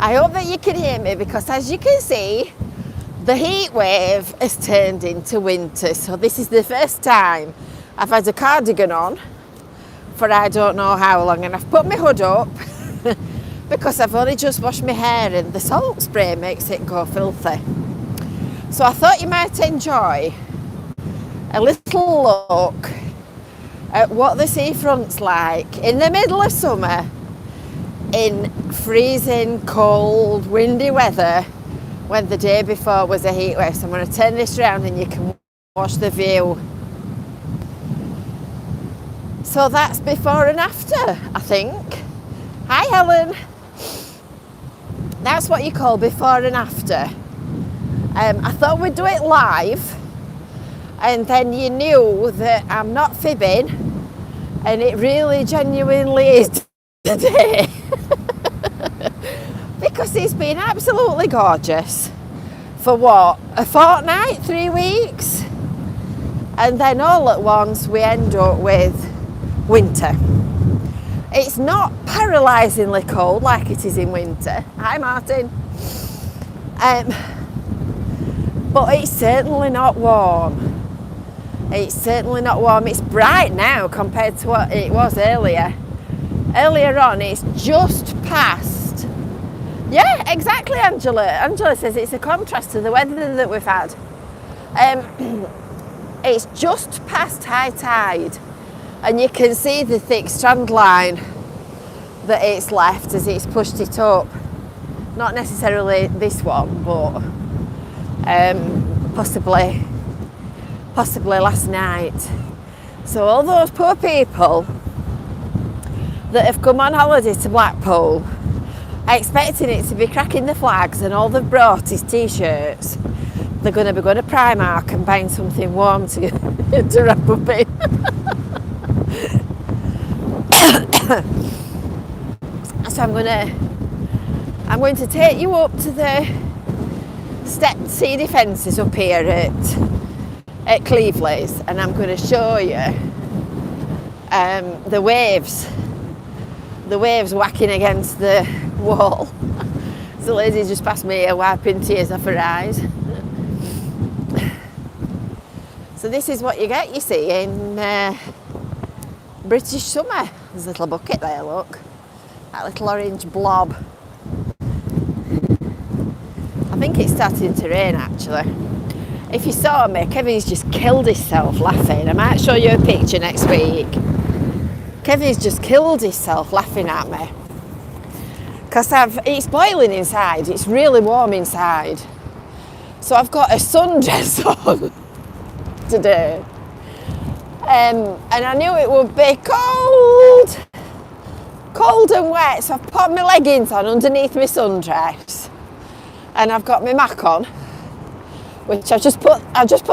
I hope that you can hear me, because as you can see, the heat wave has turned into winter. So this is the first time I've had a cardigan on for I don't know how long, and I've put my hood up because I've only just washed my hair and the salt spray makes it go filthy. So I thought you might enjoy a little look at what the seafront's like in the middle of summer in freezing, cold, windy weather when the day before was a heat wave. So I'm going to turn this around and you can watch the view. So that's before and after, I think. Hi, Helen. That's what you call before and after. I thought we'd do it live, and then you knew that I'm not fibbing, and it really genuinely is today. Because it's been absolutely gorgeous for what, a fortnight, 3 weeks, and then all at once we end up with winter. It's not paralysingly cold like it is in winter. Hi, Martin. But it's certainly not warm. It's certainly not warm. It's bright now compared to what it was earlier. Earlier on, it's just past. Yeah, exactly, Angela. Angela says it's a contrast to the weather that we've had. It's just past high tide, and you can see the thick strand line that it's left as it's pushed it up. Not necessarily this one, but possibly last night. So all those poor people that have come on holiday to Blackpool expecting it to be cracking the flags, and all they've brought is t-shirts, they're going to be going to Primark and buying something warm to wrap up in. So I'm going to take you up to the stepped sea defences up here at Cleveley's, and I'm going to show you the waves whacking against the wall. So the lady just passed me here wiping tears off her eyes. So this is what you get, you see, in British summer. There's a little bucket there, look. That little orange blob. I think it's starting to rain, actually. If you saw me, Kevin's just killed himself laughing. I might show you a picture next week. Kevin's just killed himself laughing at me. Because it's boiling inside. It's really warm inside. So I've got a sundress on today. And I knew it would be cold and wet, so I've put my leggings on underneath my sundress, and I've got my Mac on, which I've just put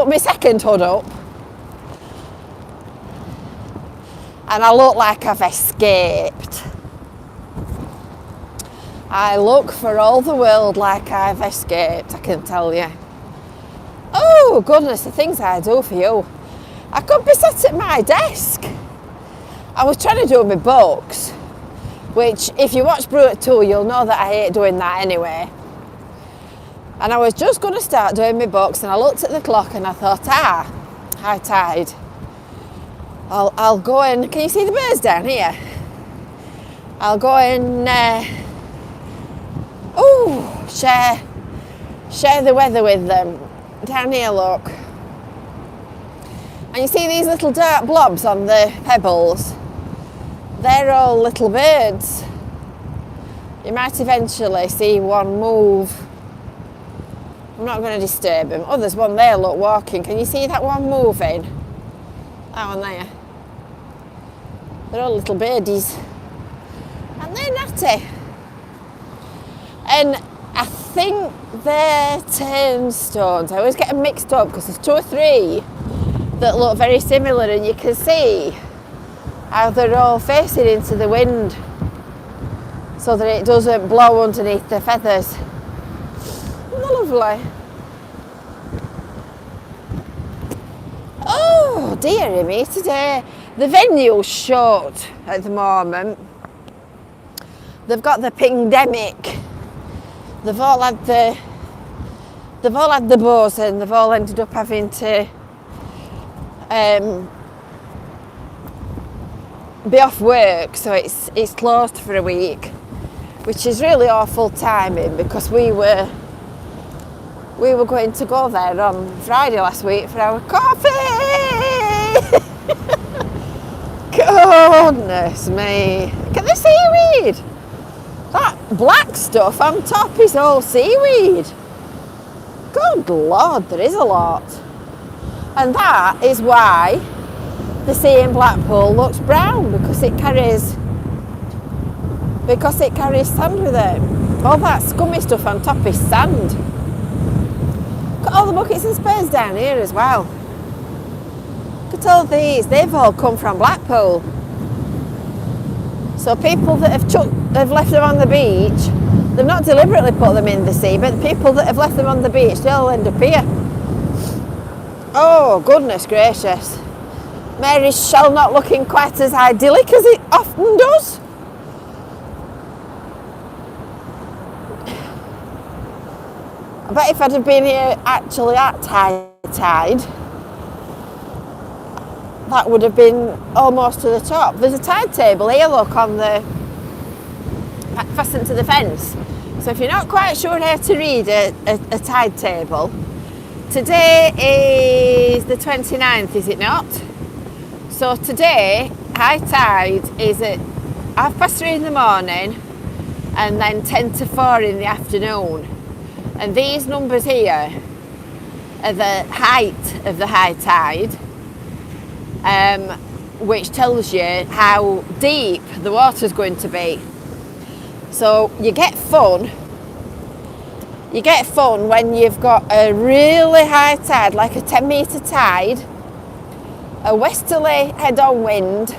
my second hood up, and I look like I've escaped. I look for all the world like I've escaped, I can tell you. Oh goodness, the things I do for you. I could be sat at my desk. I was trying to do my books, which if you watch Brew at 2, you'll know that I hate doing that anyway. And I was just going to start doing my books, and I looked at the clock and I thought, high tide. I'll go and, can you see the birds down here? I'll go and share the weather with them. Down here, look. And you see these little dark blobs on the pebbles? They're all little birds. You might eventually see one move. I'm not going to disturb him. Oh, there's one there, look, walking. Can you see that one moving? That one there. They're all little birdies. And they're natty. And I think they're turnstones. I always get them mixed up because there's 2 or 3 that look very similar, and you can see how they're all facing into the wind so that it doesn't blow underneath the feathers. Isn't that lovely? Oh dearie me, today the venue's short at the moment. They've got the pandemic they've all had the bows, and they've all ended up having to be off work, so it's closed for a week, which is really awful timing because we were going to go there on Friday last week for our coffee. Goodness me, look at the seaweed. That black stuff on top is all seaweed. Good Lord, there is a lot. And that is why the sea in Blackpool looks brown, because it carries sand with it. All that scummy stuff on top is sand. Got all the buckets and spades down here as well. Look at all these, they've all come from Blackpool. So people that have left them on the beach, they've not deliberately put them in the sea, but the people that have left them on the beach, they'll end up here. Oh, goodness gracious. Mary's shell not looking quite as idyllic as it often does. I bet if I'd have been here actually at tide, that would have been almost to the top. There's a tide table here, look, on the fastened to the fence. So if you're not quite sure how to read a tide table, today is the 29th, is it not? So today, high tide is at 3:30 in the morning and then 10 to 4 in the afternoon. And these numbers here are the height of the high tide, which tells you how deep the water's going to be. So you get fun when you've got a really high tide, like a 10-metre tide, a westerly head-on wind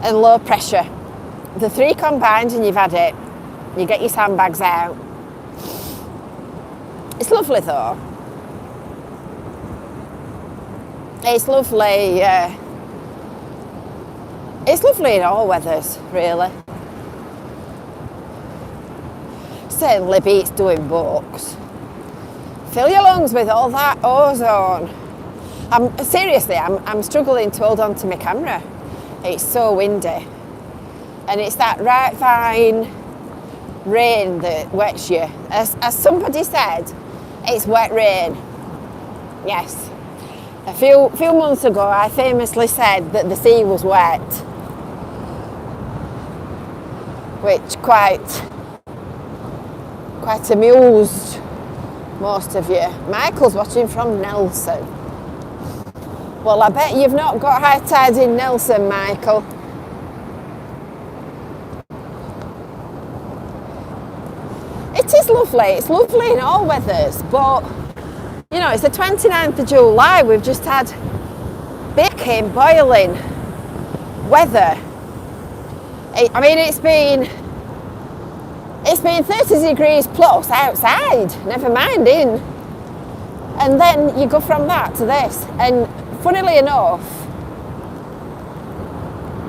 and low pressure. The three combined and you've had it. You get your sandbags out. It's lovely though. It's lovely. It's lovely in all weathers, really. Certainly beats doing books. Fill your lungs with all that ozone. I'm struggling to hold on to my camera. It's so windy. And it's that right fine rain that wets you. As somebody said, it's wet rain. Yes. A few months ago, I famously said that the sea was wet, which quite amused most of you. Michael's watching from Nelson. Well, I bet you've not got high tide in Nelson, Michael. It is lovely. It's lovely in all weathers, but you know, it's the 29th of July. We've just had baking, boiling weather. It's been 30 degrees plus outside, never mind in. And then you go from that to this. And funnily enough,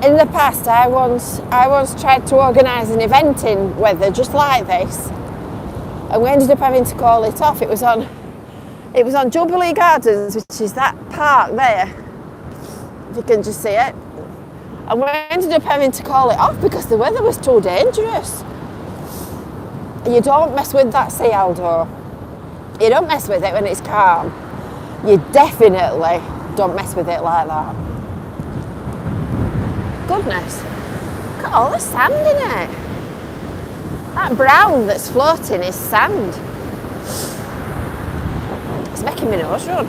in the past I once tried to organise an event in weather just like this, and we ended up having to call it off. It was on Jubilee Gardens, which is that park there, if you can just see it. And we ended up having to call it off because the weather was too dangerous. You don't mess with that sea, Aldo. You don't mess with it when it's calm. You definitely don't mess with it like that. Goodness, look at all the sand in it. That brown that's floating is sand. It's making my nose run.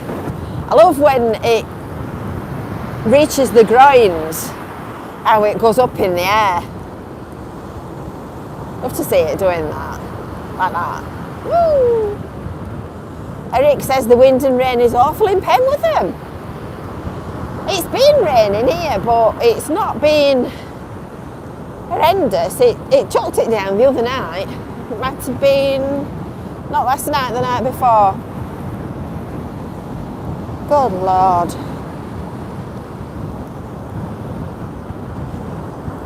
I love when it reaches the groins, how it goes up in the air. Love to see it doing that, like that. Woo! Eric says the wind and rain is awful in Penwortham. It's been raining here, but it's not been horrendous. It chucked it down the other night. It might have been, not last night, the night before. Good Lord.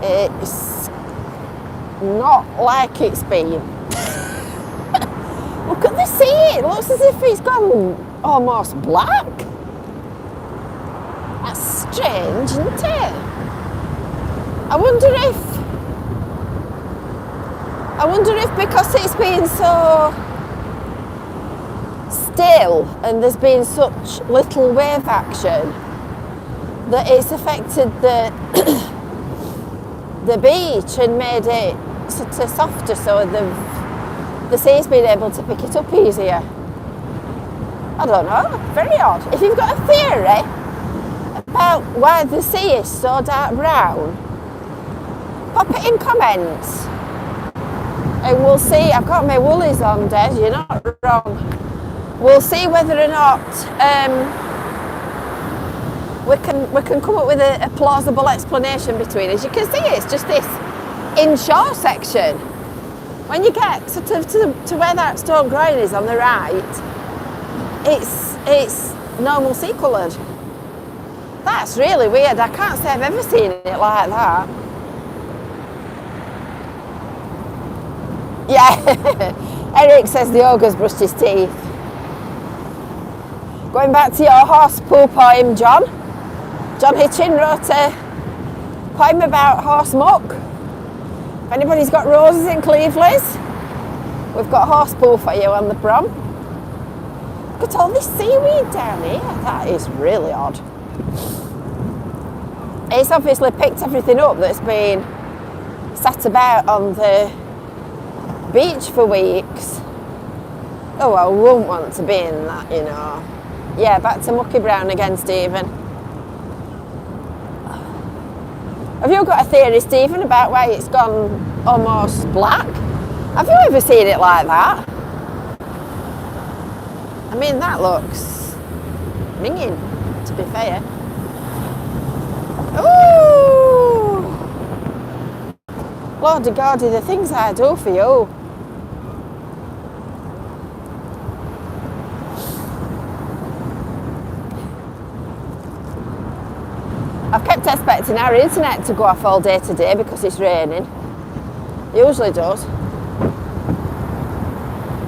It's not like it's been. Look at the sea. It looks as if it's gone almost black. That's strange, isn't it? I wonder if because it's been so still and there's been such little wave action that it's affected the the beach and made it sort of softer, so the sea's been able to pick it up easier. I don't know, very odd. If you've got a theory about why the sea is so dark brown, pop it in comments and we'll see. I've got my woolies on, Des, you're not wrong. We'll see whether or not we can come up with a plausible explanation between. As you can see, it's just this inshore section. When you get sort of to where that stone groin is on the right, it's normal sea coloured. That's really weird. I can't say I've ever seen it like that. Yeah, Eric says the ogre's brushed his teeth. Going back to your horse poo poem, John Hitchin wrote a poem about horse muck. If anybody's got roses in Cleveland's, we've got horse poo for you on the prom. Look at all this seaweed down here. That is really odd. It's obviously picked everything up that's been sat about on the beach for weeks. Oh, I wouldn't want to be in that, you know. Yeah, back to mucky brown again, Stephen. Have you got a theory, Stephen, about why it's gone almost black? Have you ever seen it like that? I mean, that looks ringing, to be fair. Ooh! Lordy Gordy, the things I do for you. I've kept expecting our internet to go off all day today because it's raining. It usually does.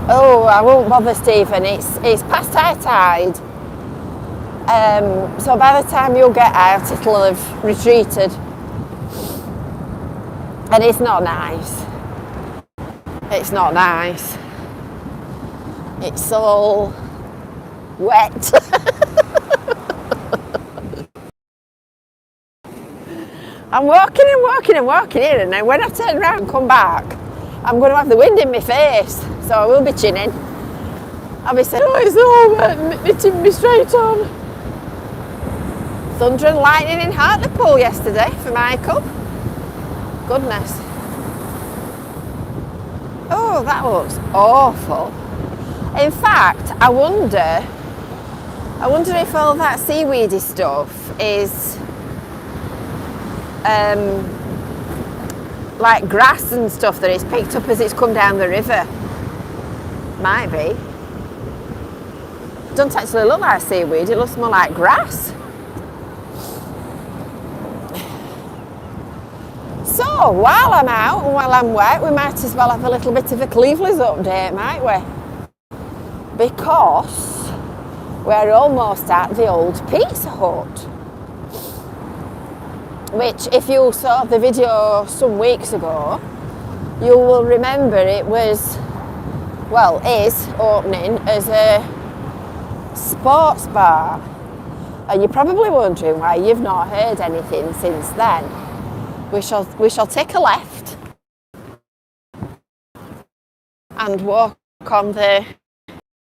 Oh, I won't bother, Stephen. It's past high tide. So by the time you'll get out, it'll have retreated. And it's not nice. It's not nice. It's all wet. I'm walking here, and then when I turn around and come back, I'm going to have the wind in my face, so I will be chinning. I'll be saying, oh, it's all wet and hitting me straight on. Thunder and lightning in Hartlepool yesterday for Michael. Goodness. Oh, that looks awful. In fact, I wonder if all that seaweedy stuff is like grass and stuff that it's picked up as it's come down the river. Might be. It doesn't actually look like seaweed, it looks more like grass. So while I'm out and while I'm wet, we might as well have a little bit of a Cleveland's update, might we? Because we're almost at the old Pizza Hut, which, if you saw the video some weeks ago, you will remember it was, well, is opening as a sports bar. And you're probably wondering why you've not heard anything since then. We shall take a left and walk on the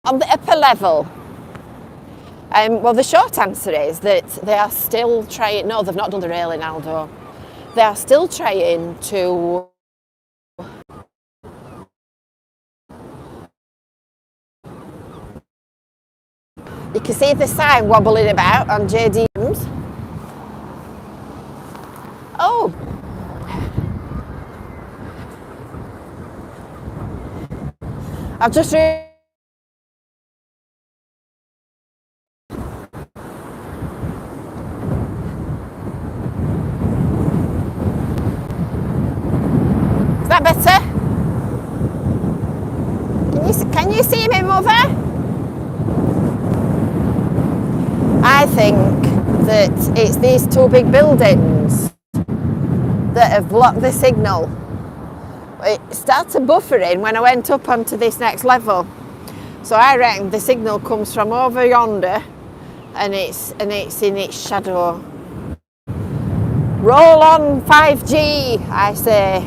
upper level. Well, the short answer is that they are still trying. No, they've not done the railing, Aldo. They are still trying to you can see the sign wobbling about on JDM's. Oh. I've just Is that better? Can you see Mother? I think that it's these two big buildings that have blocked the signal. It started buffering when I went up onto this next level. So I reckon the signal comes from over yonder and it's in its shadow. Roll on 5G, I say.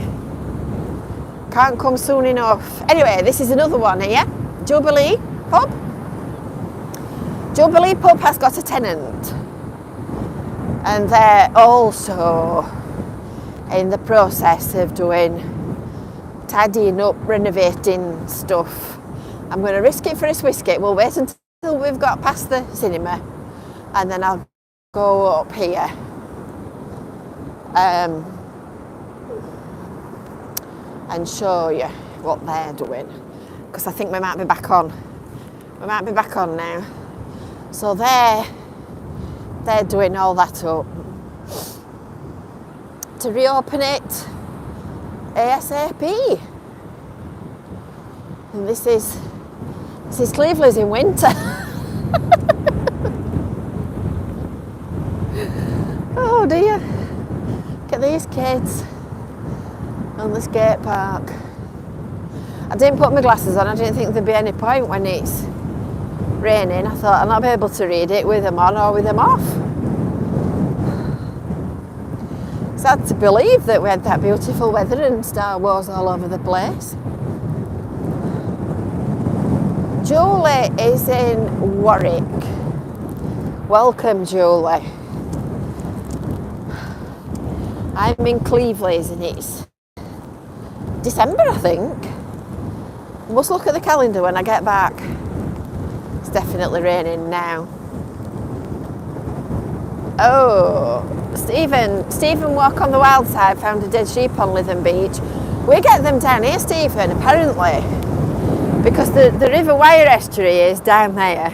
Can't come soon enough. Anyway, this is another one here. Jubilee Pub. Jubilee Pub has got a tenant. And they're also in the process of tidying up, renovating stuff. I'm going to risk it for a whiskey. We'll wait until we've got past the cinema and then I'll go up here. And show you what they're doing, because I think we might be back on. We might be back on now. So they're doing all that up to reopen it ASAP. And this is Cleveland's in winter. Oh dear. Look at these kids on the skate park. I didn't put my glasses on. I didn't think there'd be any point when it's raining. I thought I'll not be able to read it with them on or with them off. It's hard to believe that we had that beautiful weather and Star Wars all over the place. Julie is in Warwick. Welcome, Julie. I'm in Cleveland and it's December, I think. I must look at the calendar when I get back. It's definitely raining now. Oh, Stephen Walk on the Wild Side found a dead sheep on Lytham Beach. We get them down here, Stephen, apparently, because the River Wyre estuary is down there,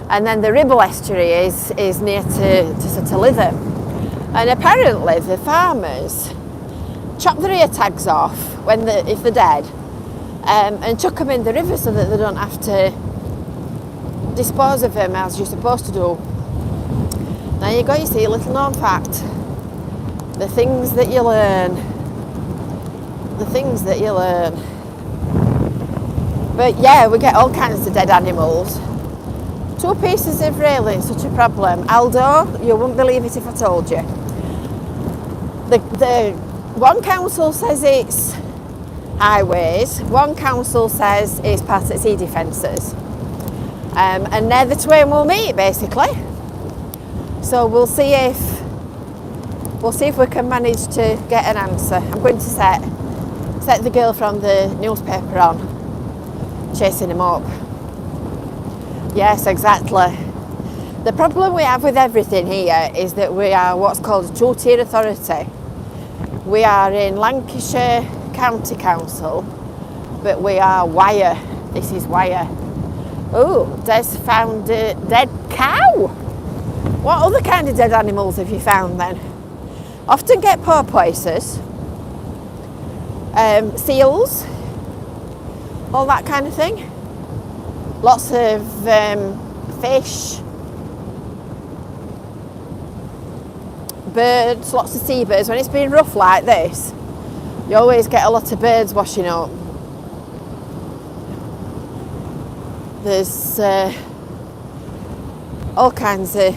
and then the Ribble estuary is near to sort of Lytham. And apparently the farmers chop their ear tags off if they're dead, and chuck them in the river so that they don't have to dispose of them as you're supposed to do. There you go, you see, a little known fact. The things that you learn. The things that you learn. But yeah, we get all kinds of dead animals. 2 pieces of railing, such a problem. Aldo, you wouldn't believe it if I told you. The one council says it's highways, one council says it's part of sea defences. And they're the twain will meet, basically. So we'll see if we can manage to get an answer. I'm going to set the girl from the newspaper on, chasing him up. Yes, exactly. The problem we have with everything here is that we are what's called a two-tier authority. We are in Lancashire County Council, but we are Wyre. This is Wyre. Oh, Des found a dead cow. What other kind of dead animals have you found then? Often get porpoises, seals, all that kind of thing. Lots of fish, birds, lots of seabirds. When it's been rough like this, you always get a lot of birds washing up. There's all kinds of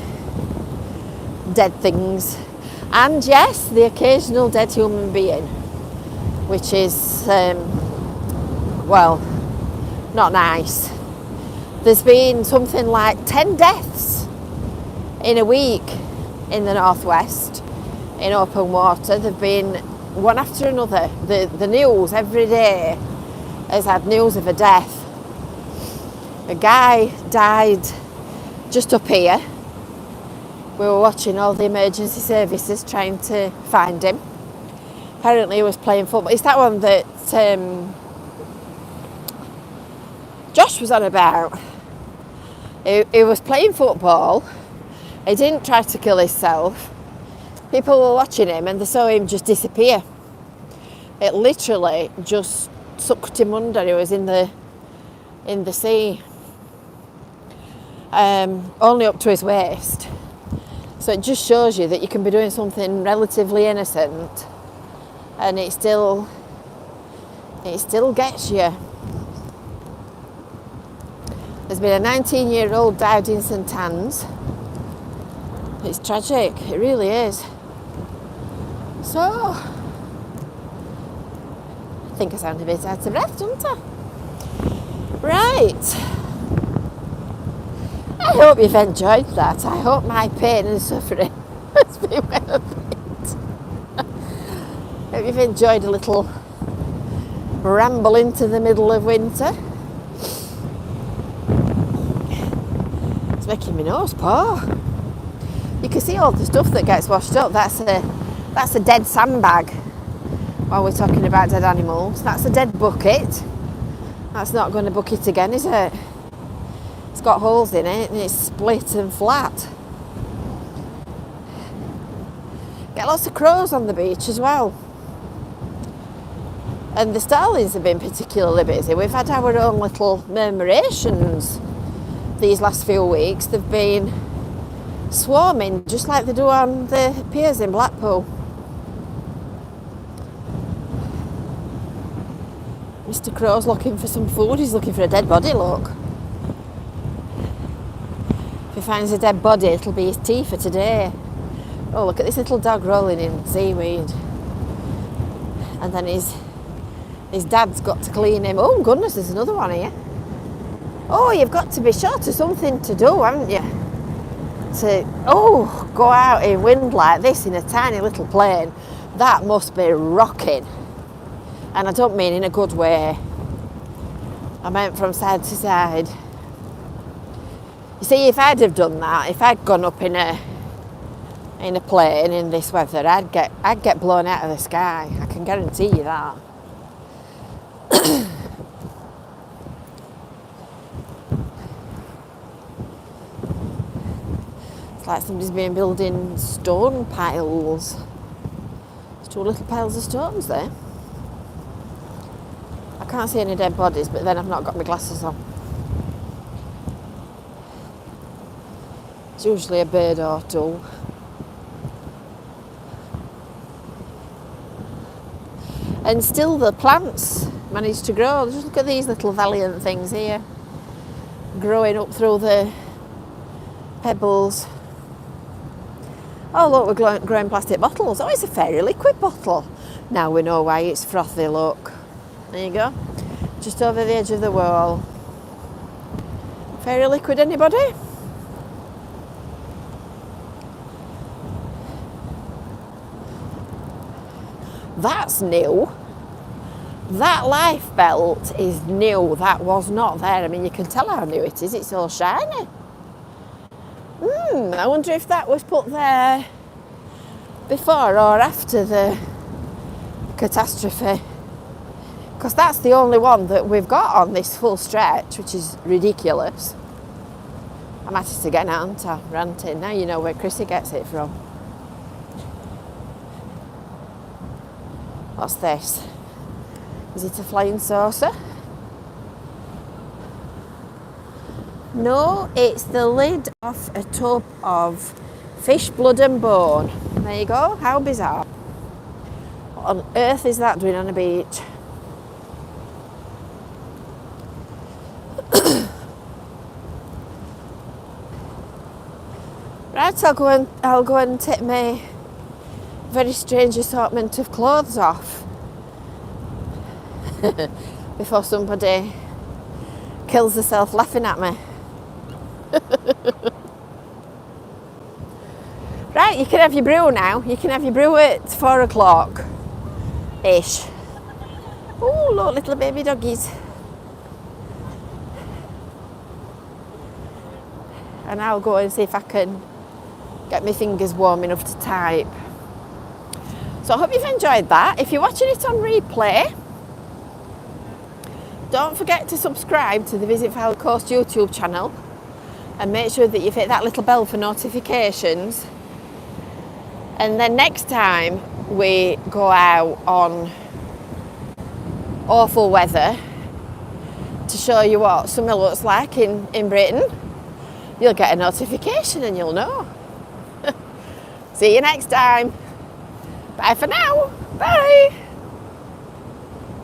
dead things, and yes, the occasional dead human being, which is well, not nice. There's been something like 10 deaths in a week in the northwest in open water. They've been one after another. The news every day has had news of a death. A guy died just up here. We were watching all the emergency services trying to find him. Apparently he was playing football. It's that one that Josh was on about. He was playing football. He didn't try to kill himself. People were watching him and they saw him just disappear. It literally just sucked him under. He was in the in the sea, only up to his waist. So it just shows you that you can be doing something relatively innocent and it still gets you. There's been a 19-year-old died in St Anne's. It's tragic, it really is. So, I think I sound a bit out of breath, don't I? Right. I hope you've enjoyed that. I hope my pain and suffering has been worth it. I hope you've enjoyed a little ramble into the middle of winter. It's making my nose pour. You can see all the stuff that gets washed up. That's a dead sandbag. While we're talking about dead animals, that's a dead bucket. That's not going to bucket again, is it? It's got holes in it and it's split and flat. Get lots of crows on the beach as well. And the starlings have been particularly busy. We've had our own little murmurations these last few weeks. They've been swarming just like they do on the piers in Blackpool. Mr. Crow's looking for some food. He's looking for a dead body, look. If he finds a dead body, it'll be his tea for today. Oh, look at this little dog rolling in seaweed. And then his dad's got to clean him. Oh, goodness, there's another one here. Oh, you've got to be short of something to do, haven't you? To, go out in wind like this in a tiny little plane. That must be rocking. And I don't mean in a good way. I meant from side to side. You see, if I'd have done that, if I'd gone up in a plane in this weather, I'd get blown out of the sky. I can guarantee you that. It's like somebody's been building stone piles. There's two little piles of stones there. I can't see any dead bodies, but then I've not got my glasses on. It's usually a bird or two. And still the plants manage to grow. Just look at these little valiant things here, growing up through the pebbles. Oh look, we're growing plastic bottles. Oh, it's a fairy liquid bottle. Now we know why it's frothy, look. There you go. Just over the edge of the wall. Fairy liquid, anybody? That's new. That life belt is new. That was not there. I mean, you can tell how new it is. It's all shiny. I wonder if that was put there before or after the catastrophe. Because that's the only one that we've got on this full stretch, which is ridiculous. I'm at it again, aren't I? Ranting. Now you know where Chrissy gets it from. What's this? Is it a flying saucer? No, it's the lid off a tub of fish blood and bone. There you go. How bizarre. What on earth is that doing on a beach? Right, I'll go and take my very strange assortment of clothes off before somebody kills herself laughing at me. Right, you can have your brew now. You can have your brew at 4 o'clock ish. Oh, look, little baby doggies. And I'll go and see if I can get my fingers warm enough to type. So I hope you've enjoyed that. If you're watching it on replay, don't forget to subscribe to the Visit Fylde Coast YouTube channel and make sure that you've hit that little bell for notifications. And then next time we go out on awful weather, to show you what summer looks like in Britain, you'll get a notification and you'll know. See you next time. Bye for now. Bye.